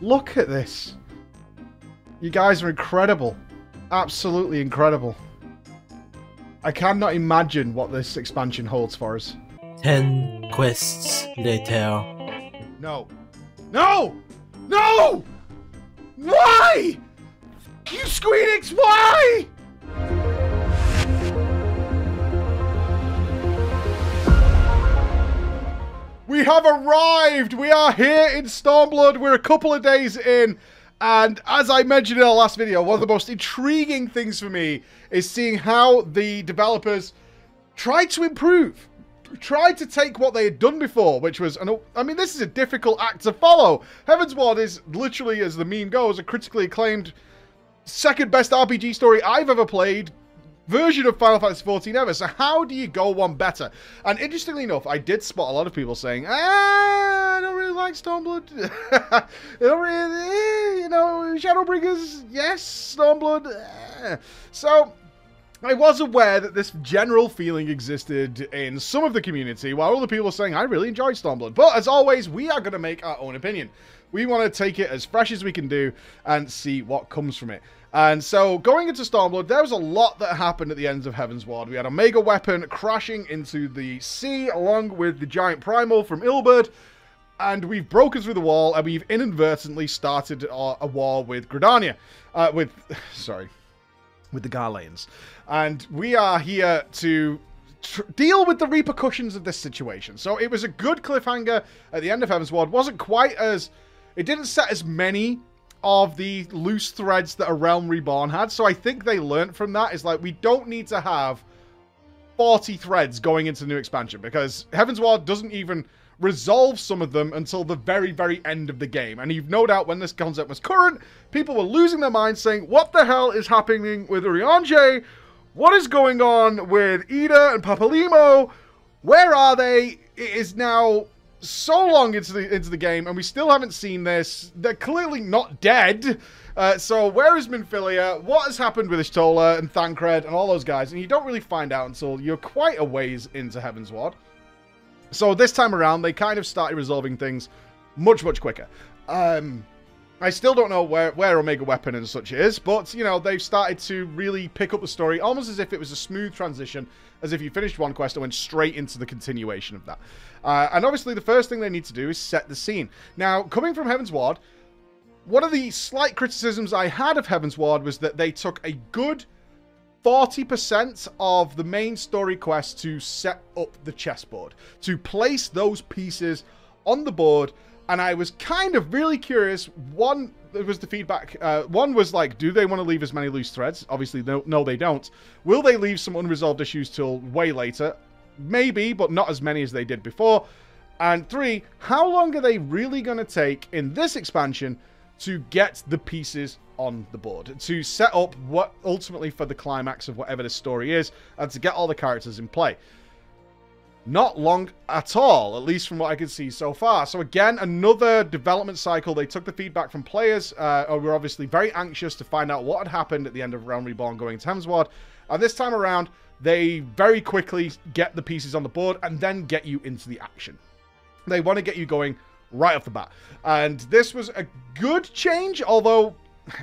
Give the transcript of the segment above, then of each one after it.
Look at this. You guys are incredible. Absolutely incredible. I cannot imagine what this expansion holds for us. 10 quests later. No. No! No! Why? You Squeenix, why? We have arrived! We are here in Stormblood. We're a couple of days in. And as I mentioned in our last video, one of the most intriguing things for me is seeing how the developers tried to improve. Tried to take what they had done before, which was, I mean, this is a difficult act to follow. Heavensward is literally, as the meme goes, a critically acclaimed second best RPG story I've ever played, version of Final Fantasy XIV ever. So how do you go one better? And interestingly enough, I did spot a lot of people saying, I don't really like Stormblood. I don't really, you know, Shadowbringers, yes, Stormblood. So I was aware that this general feeling existed in some of the community, while other people were saying, I really enjoyed Stormblood. But as always, we are going to make our own opinion. We want to take it as fresh as we can do and see what comes from it. And so, going into Stormblood, there was a lot that happened at the ends of Heavensward. We had a mega weapon crashing into the sea, along with the giant primal from Ilberd. And we've broken through the wall, and we've inadvertently started a war with Gridania. With the Garleans. And we are here to deal with the repercussions of this situation. So it was a good cliffhanger at the end of Heavensward. Wasn't quite as... It didn't set as many of the loose threads that a Realm Reborn had. So I think they learned from that. It's like, we don't need to have 40 threads going into the new expansion, because Heavensward doesn't even resolve some of them until the very, very end of the game. And you've no doubt when this concept was current, people were losing their minds saying, what the hell is happening with Urianger? What is going on with Ida and Papalimo? Where are they? It is now so long into the game, and we still haven't seen this. They're clearly not dead. So where is Minfilia? What has happened with Ishtola and Thancred and all those guys? And you don't really find out until you're quite a ways into Heavensward. So this time around, they kind of started resolving things much, much quicker. I still don't know where Omega Weapon and such is, but, you know, they've started to really pick up the story almost as if it was a smooth transition, as if you finished one quest and went straight into the continuation of that. And obviously, the first thing they need to do is set the scene. Now, coming from Heavensward, one of the slight criticisms I had of Heavensward was that they took a good 40% of the main story quest to set up the chessboard, to place those pieces on the board. And I was kind of really curious. One, it was the feedback. One was like, do they want to leave as many loose threads? Obviously, no, they don't. Will they leave some unresolved issues till way later? Maybe, but not as many as they did before. And three, how long are they really going to take in this expansion to get the pieces on the board, to set up what ultimately for the climax of whatever the story is, and to get all the characters in play? Not long at all, at least from what I can see so far. So again, another development cycle. They took the feedback from players who were obviously very anxious to find out what had happened at the end of Realm Reborn going to Heavensward. And this time around, they very quickly get the pieces on the board and then get you into the action. They want to get you going right off the bat. And this was a good change, although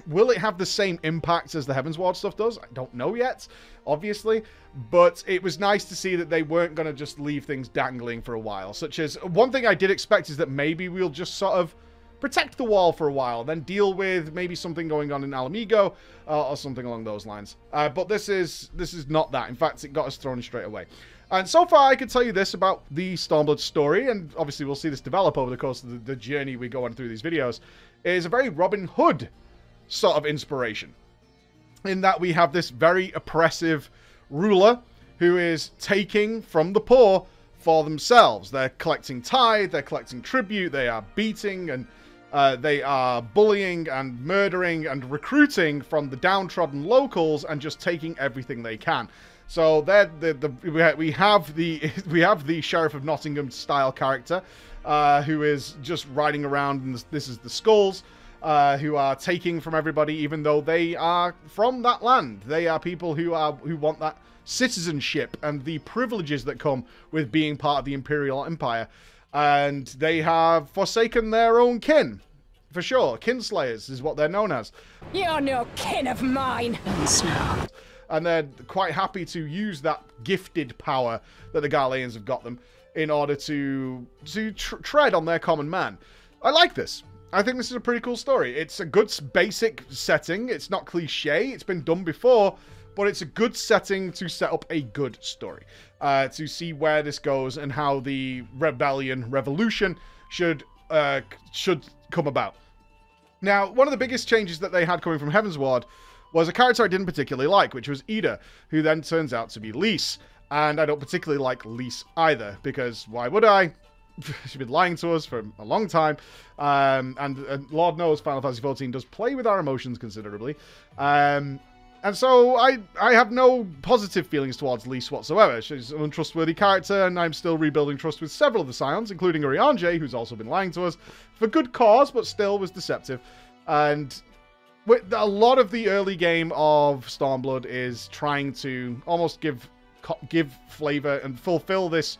will it have the same impact as the Heavensward stuff does? I don't know yet, obviously. But it was nice to see that they weren't going to just leave things dangling for a while. Such as, one thing I did expect is that maybe we'll just sort of protect the wall for a while, then deal with maybe something going on in Alamigo, or something along those lines. But this is not that. In fact, it got us thrown straight away. And so far, I can tell you this about the Stormblood story, and obviously we'll see this develop over the course of the journey we go on through these videos, is a very Robin Hood sort of inspiration. In that we have this very oppressive ruler who is taking from the poor for themselves. They're collecting tithe, they're collecting tribute, they are beating, and they are bullying and murdering and recruiting from the downtrodden locals and just taking everything they can. So we have the Sheriff of Nottingham style character who is just riding around, and this is the Skulls, who are taking from everybody, even though they are from that land. They are people who want that citizenship and the privileges that come with being part of the Imperial Empire. And they have forsaken their own kin for sure. Kinslayers is what they're known as. You're no kin of mine. And they're quite happy to use that gifted power that the Garleans have got them in order to tread on their common man. I like this. I think this is a pretty cool story. It's a good basic setting. It's not cliche. It's been done before, but it's a good setting to set up a good story. To see where this goes and how the revolution should come about. Now, one of the biggest changes that they had coming from Heavensward was a character I didn't particularly like, which was Ida, who then turns out to be Lys. And I don't particularly like Lys either, because why would I? She's been lying to us for a long time. And Lord knows Final Fantasy XIV does play with our emotions considerably. And so I have no positive feelings towards Lys whatsoever. She's an untrustworthy character, and I'm still rebuilding trust with several of the Scions, including Urianger, who's also been lying to us for good cause, but still was deceptive. And a lot of the early game of Stormblood is trying to almost give flavor and fulfill this.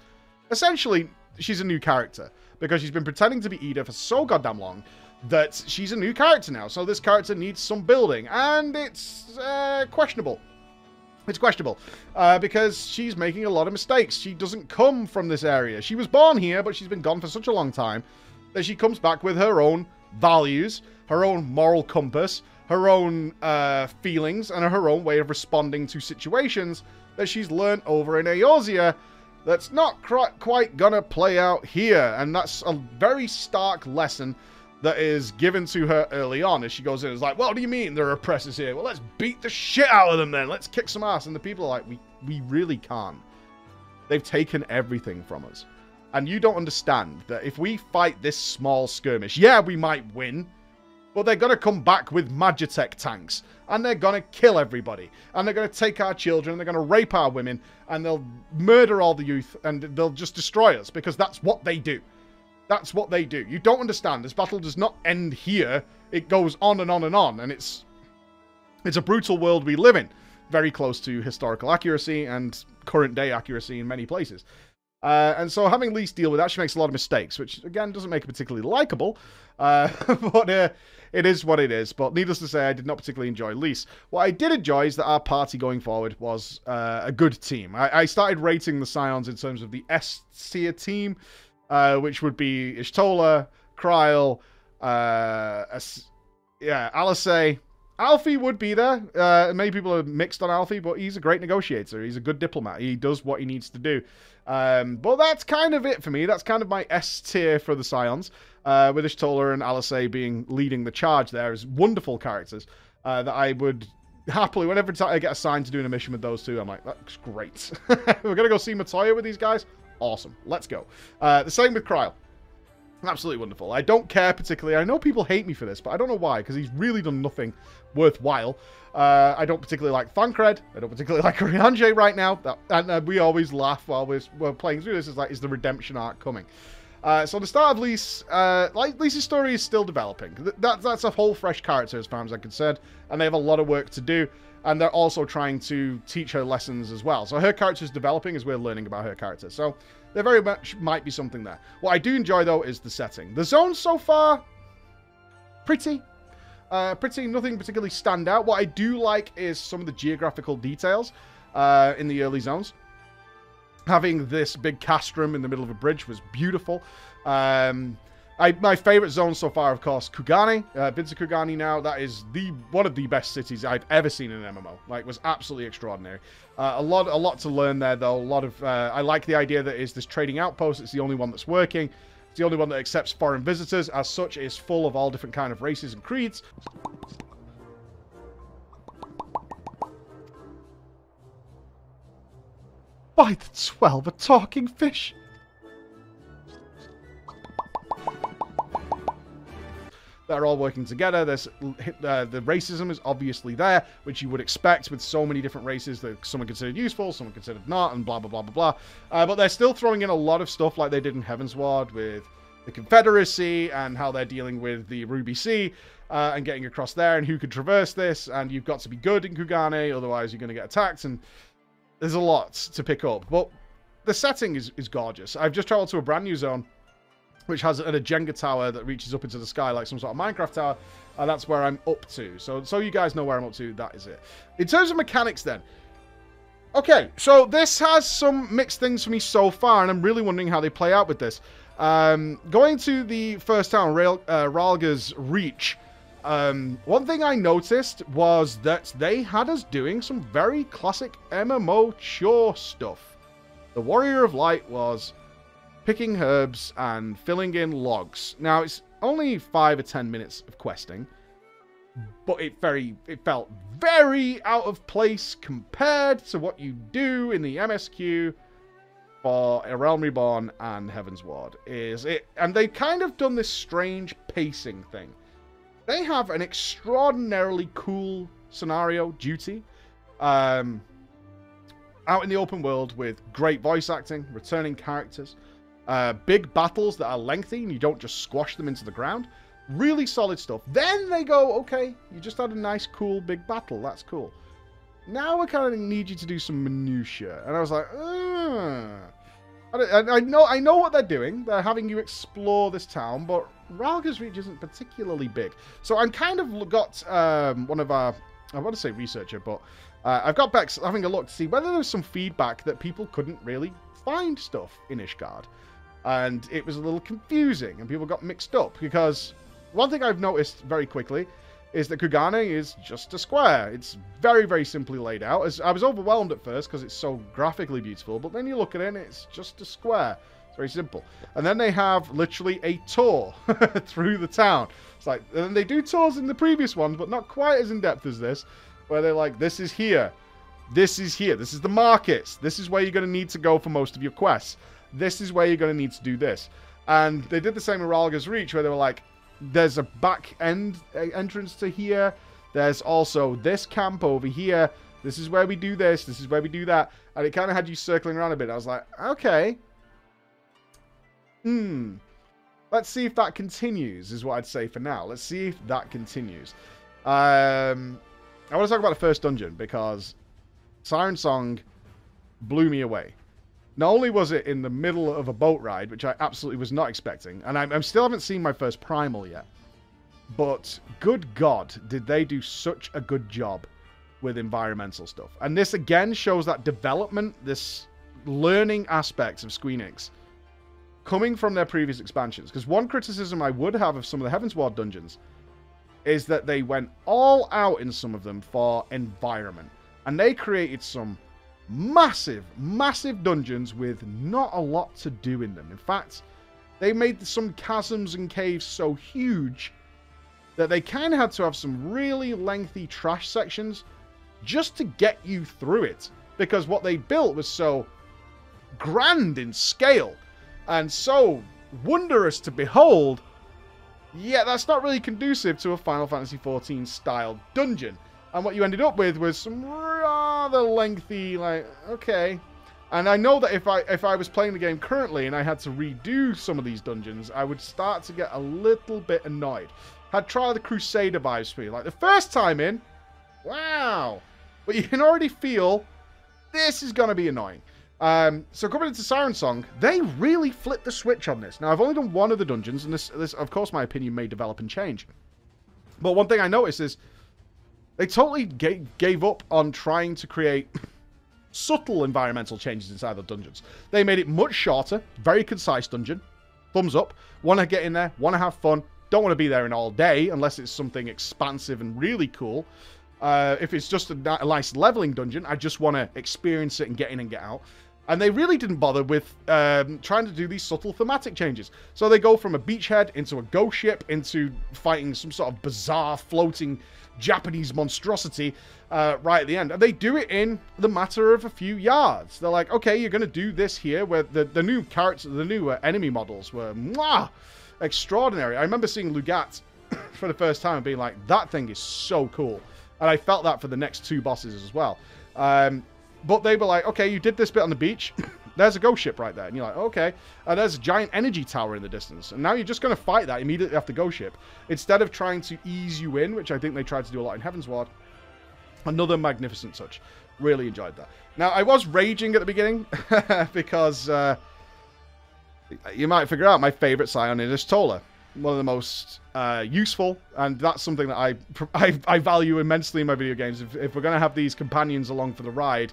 Essentially, she's a new character because she's been pretending to be Ida for so goddamn long that she's a new character now. So this character needs some building, and it's questionable. It's questionable because she's making a lot of mistakes. She doesn't come from this area. She was born here, but she's been gone for such a long time that she comes back with her own values, her own moral compass, her own feelings, and her own way of responding to situations that she's learned over in Eorzea that's not quite gonna play out here. And that's a very stark lesson that is given to her early on as she goes in. It's like, what do you mean there are oppressors here? Well, let's beat the shit out of them then. Let's kick some ass. And the people are like, we really can't. They've taken everything from us. And you don't understand that if we fight this small skirmish, yeah, we might win, but they're going to come back with Magitech tanks, and they're going to kill everybody, and they're going to take our children, and they're going to rape our women, and they'll murder all the youth, and they'll just destroy us, because that's what they do. That's what they do. You don't understand. This battle does not end here. It goes on and on and on, and it's a brutal world we live in. Very close to historical accuracy and current day accuracy in many places. And so having Lys deal with that, she makes a lot of mistakes, which, again, doesn't make her particularly likable. But it is what it is. But needless to say, I did not particularly enjoy Lys. What I did enjoy is that our party going forward was a good team. I started rating the Scions in terms of the S-tier team, which would be Y'shtola, Kryl, Alisei. Alfie would be there. Many people are mixed on Alfie, but he's a great negotiator. He's a good diplomat. He does what he needs to do. But that's kind of it for me. That's kind of my S tier for the Scions, with Y'shtola and Alisei leading the charge there as wonderful characters that I would happily, whenever I get assigned to doing a mission with those two, I'm like, that's great. We're going to go see Matoya with these guys? Awesome. Let's go. The same with Kryl. Absolutely wonderful. I don't care particularly. I know people hate me for this, but I don't know why, because he's really done nothing worthwhile. I don't particularly like Thancred. I don't particularly like Urianger right now. And we always laugh while we're playing through this. It's like, is the redemption arc coming? So the start of Lys, Lys's story is still developing. That's a whole fresh character as far as I'm concerned, and they have a lot of work to do. And they're also trying to teach her lessons as well. So her character is developing as we're learning about her character. So there very much might be something there. What I do enjoy, though, is the setting. The zones so far, pretty. Nothing particularly stand out. What I do like is some of the geographical details in the early zones. Having this big castrum in the middle of a bridge was beautiful. My favorite zone so far, of course, Kugane. Been to Kugane now. That is one of the best cities I've ever seen in an MMO. Like, it was absolutely extraordinary. A lot to learn there, though. I like the idea that it's this trading outpost. It's the only one that's working. It's the only one that accepts foreign visitors. As such, it is full of all different kind of races and creeds. By the 12, a talking fish! They're all working together. The racism is obviously there, which you would expect with so many different races that some are considered useful, some are considered not, and blah, blah, blah, blah, blah. But they're still throwing in a lot of stuff like they did in Heavensward with the Confederacy and how they're dealing with the Ruby Sea and getting across there and who could traverse this. And you've got to be good in Kugane, otherwise you're going to get attacked. And there's a lot to pick up. But the setting is gorgeous. I've just traveled to a brand new zone. which has a Jenga tower that reaches up into the sky like some sort of Minecraft tower. And that's where I'm up to. So you guys know where I'm up to. That is it. In terms of mechanics then. Okay, so this has some mixed things for me so far, and I'm really wondering how they play out with this. Going to the first town, Ralga's Reach, one thing I noticed was that they had us doing some very classic MMO chore stuff. The Warrior of Light was picking herbs and filling in logs. Now, it's only 5 or 10 minutes of questing, but it felt very out of place compared to what you do in the MSQ for A Realm Reborn and Heaven's Ward. And they've kind of done this strange pacing thing. They have an extraordinarily cool scenario, Duty, out in the open world with great voice acting, returning characters, big battles that are lengthy and you don't just squash them into the ground. Really solid stuff. Then they go, okay, you just had a nice, cool, big battle. That's cool. Now we kind of need you to do some minutiae. And I was like, I know what they're doing. They're having you explore this town, but Ralga's Reach isn't particularly big. So I'm kind of got one of our, I want to say researcher, but I've got Bex having a look to see whether there's some feedback that people couldn't really find stuff in Ishgard. And it was a little confusing, and people got mixed up, because one thing I've noticed very quickly is that Kugane is just a square. It's very, very simply laid out. As I was overwhelmed at first because it's so graphically beautiful, but then you look at it and it's just a square. It's very simple. And then they have literally a tour through the town. It's like, and they do tours in the previous ones, but not quite as in-depth as this, where they're like, this is here. This is here. This is the markets. This is where you're going to need to go for most of your quests. This is where you're going to need to do this. And they did the same in Ralga's Reach, where they were like, there's a back end entrance to here. There's also this camp over here. This is where we do this. This is where we do that. And it kind of had you circling around a bit. I was like, okay. Let's see if that continues, is what I'd say for now. Let's see if that continues. I want to talk about the first dungeon, because Siren Song blew me away. Not only was it in the middle of a boat ride, which I absolutely was not expecting, and I still haven't seen my first primal yet, but good God, did they do such a good job with environmental stuff. And this again shows that development, this learning aspect of Enix coming from their previous expansions. Because one criticism I would have of some of the Heavensward dungeons is that they went all out in some of them for environment. And they created some massive, massive dungeons with not a lot to do in them. In fact, they made some chasms and caves so huge that they kind of had to have some really lengthy trash sections just to get you through it. Because what they built was so grand in scale and so wondrous to behold, yet that's not really conducive to a Final Fantasy XIV style dungeon. And what you ended up with was some rather lengthy, like, okay. And I know that if I was playing the game currently and I had to redo some of these dungeons, I would start to get a little bit annoyed. Had Trial of the Crusader vibes for me. Like, the first time in, wow. But you can already feel this is going to be annoying. So coming into Siren Song, they really flipped the switch on this. Now, I've only done one of the dungeons, and this of course, my opinion may develop and change. But one thing I noticed is they totally gave up on trying to create subtle environmental changes inside the dungeons. They made it much shorter, very concise dungeon. Thumbs up. Want to get in there, want to have fun. Don't want to be there in all day unless it's something expansive and really cool. If it's just a nice leveling dungeon, I just want to experience it and get in and get out. And they really didn't bother with trying to do these subtle thematic changes. So they go from a beachhead into a ghost ship, into fighting some sort of bizarre floating Japanese monstrosity right at the end. And they do it in the matter of a few yards. They're like, okay, you're going to do this here, where the new characters, the new enemy models were extraordinary. I remember seeing Lugat for the first time and being like, that thing is so cool. And I felt that for the next two bosses as well. But they were like, okay, you did this bit on the beach. There's a ghost ship right there. And you're like, okay. And there's a giant energy tower in the distance. And now you're just going to fight that immediately after ghost ship. Instead of trying to ease you in, which I think they tried to do a lot in Heavensward. Another magnificent touch. Really enjoyed that. Now, I was raging at the beginning because You might figure out my favorite scion is Tola. One of the most useful, and that's something that I value immensely in my video games. If we're going to have these companions along for the ride,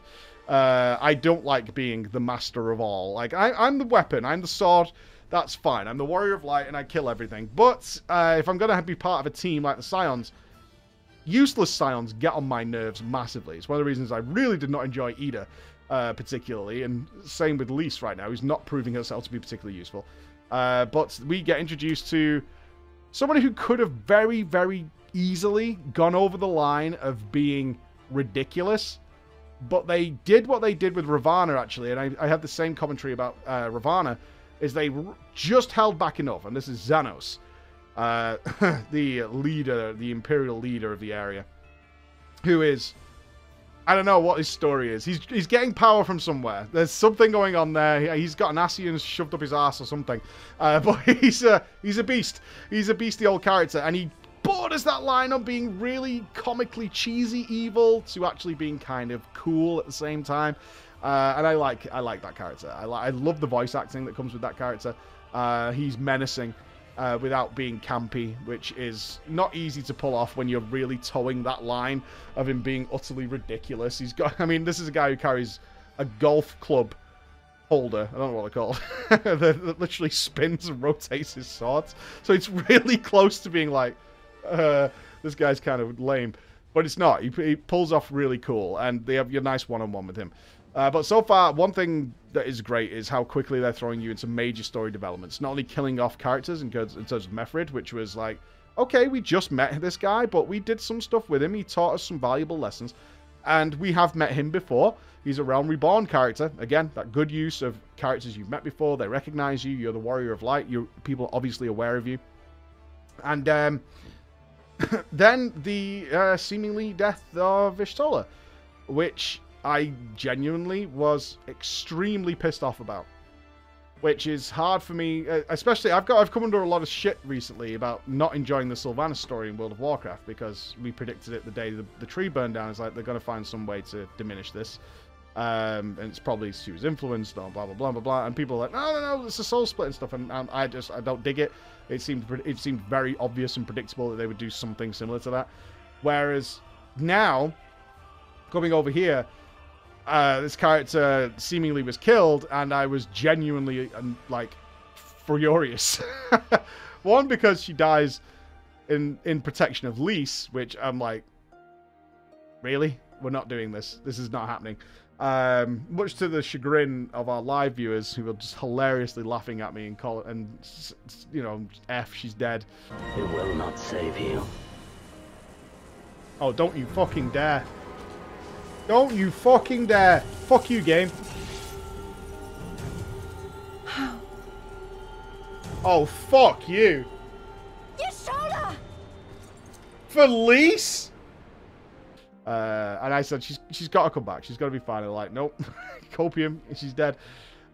I don't like being the master of all. Like, I'm the weapon, I'm the sword, that's fine. I'm the warrior of light, and I kill everything. But if I'm going to be part of a team like the Scions, useless Scions get on my nerves massively. It's one of the reasons I really did not enjoy Ida, particularly, and same with Lise right now, who's not proving herself to be particularly useful. But we get introduced to someone who could have very, very easily gone over the line of being ridiculous. But they did what they did with Ravana, actually. And I had the same commentary about Ravana, is they just held back enough. And this is Xanos, the leader, the imperial leader of the area, who is... I don't know what his story is. He's getting power from somewhere. There's something going on there. He's got an Asian shoved up his ass or something. But he's a beast. He's a beastly old character, and he borders that line on being really comically cheesy evil to actually being kind of cool at the same time. And I like that character. I love the voice acting that comes with that character. He's menacing. Without being campy, which is not easy to pull off when you're really towing that line of him being utterly ridiculous. He's got, I mean, this is a guy who carries a golf club holder, I don't know what they're called, that literally spins and rotates his swords. So it's really close to being like, this guy's kind of lame. But it's not. He pulls off really cool, and they have your nice one-on-one with him. But so far, one thing that is great is how quickly they're throwing you into major story developments. Not only killing off characters in terms of Methrid, which was like, okay, we just met this guy, but we did some stuff with him. He taught us some valuable lessons. And we have met him before. He's a Realm Reborn character. Again, that good use of characters you've met before. They recognize you. You're the Warrior of Light. People are obviously aware of you. And then the seemingly death of Vishtola, which... I genuinely was extremely pissed off about, which is hard for me, especially I've come under a lot of shit recently about not enjoying the Sylvanas story in World of Warcraft, because we predicted it the day the tree burned down. It's like they're going to find some way to diminish this, and it's probably she was influenced or blah blah blah blah blah, and people are like, no, it's a soul split and stuff, and I don't dig it. It seemed very obvious and predictable that they would do something similar to that, whereas now coming over here. This character seemingly was killed, and I was genuinely, like, furious. One, because she dies in protection of Lise, which I'm like, really? We're not doing this. This is not happening. Much to the chagrin of our live viewers, who are just hilariously laughing at me and call it, and, you know, F, she's dead. It will not save you. Oh, don't you fucking dare. Don't you fucking dare. Fuck you, game. Oh, fuck you. Yashola! For Lise? And I said, she's got to come back. She's got to be fine. They're like, nope. Copium. She's dead.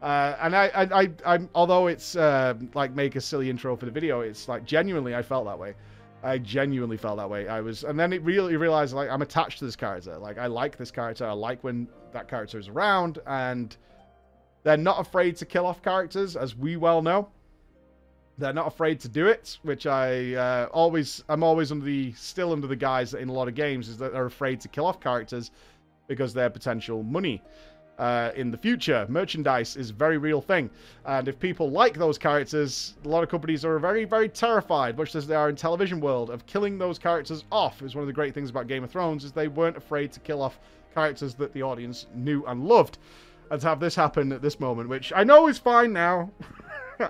And I'm although it's like make a silly intro for the video, it's like genuinely I felt that way. I genuinely felt that way. And then it really realized, like, I'm attached to this character. Like, I like this character. I like when that character is around, and they're not afraid to kill off characters, as we well know. They're not afraid to do it, which I'm always still under the guise that in a lot of games is that they're afraid to kill off characters because they're potential money. In the future, merchandise is a very real thing, and if people like those characters, a lot of companies are very, very terrified, much as they are in television world, of killing those characters off. Is one of the great things about Game of Thrones, is they weren't afraid to kill off characters that the audience knew and loved, and to have this happen at this moment, which I know is fine now.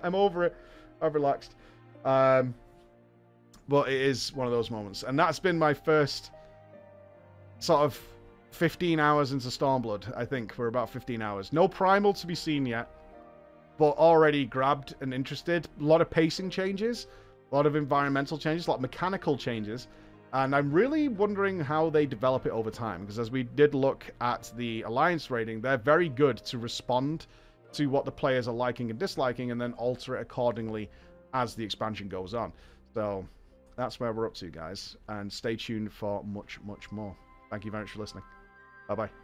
I'm over it. I've relaxed, but it is one of those moments, and that's been my first sort of 15 hours into Stormblood. I think we're about 15 hours. No primal to be seen yet, but already grabbed and interested. A lot of pacing changes, a lot of environmental changes, a lot of mechanical changes, and I'm really wondering how they develop it over time, because as we did look at the Alliance rating, they're very good to respond to what the players are liking and disliking, and then alter it accordingly as the expansion goes on. So that's where we're up to, guys, and stay tuned for much, much more. Thank you very much for listening. Bye-bye.